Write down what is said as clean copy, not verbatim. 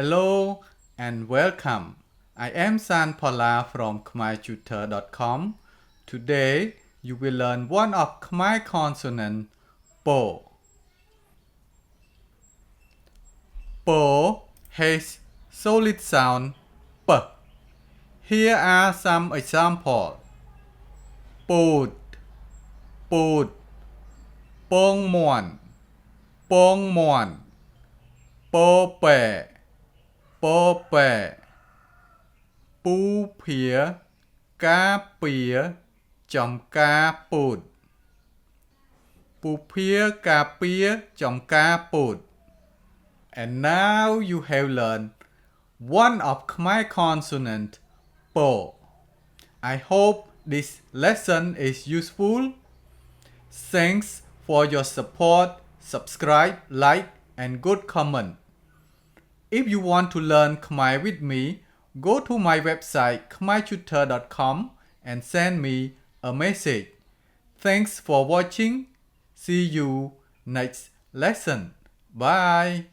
Hello and welcome. I am Phalla from khmertutor.com. Today you will learn one of Khmer consonant Po. Po has solid sound P. Here are some examples. Put, put, pong muan, pong muan, po pe, po pe. Pu phía, cá pía, chồng cá pụt. Pu phía, cá pía, chồng cá pụt. And now you have learned one of Khmer consonant, Po. I hope this lesson is useful. Thanks for your support, subscribe, like, and good comment. If you want to learn Khmer with me, go to my website khmertutor.com and send me a message. Thanks for watching. See you next lesson. Bye.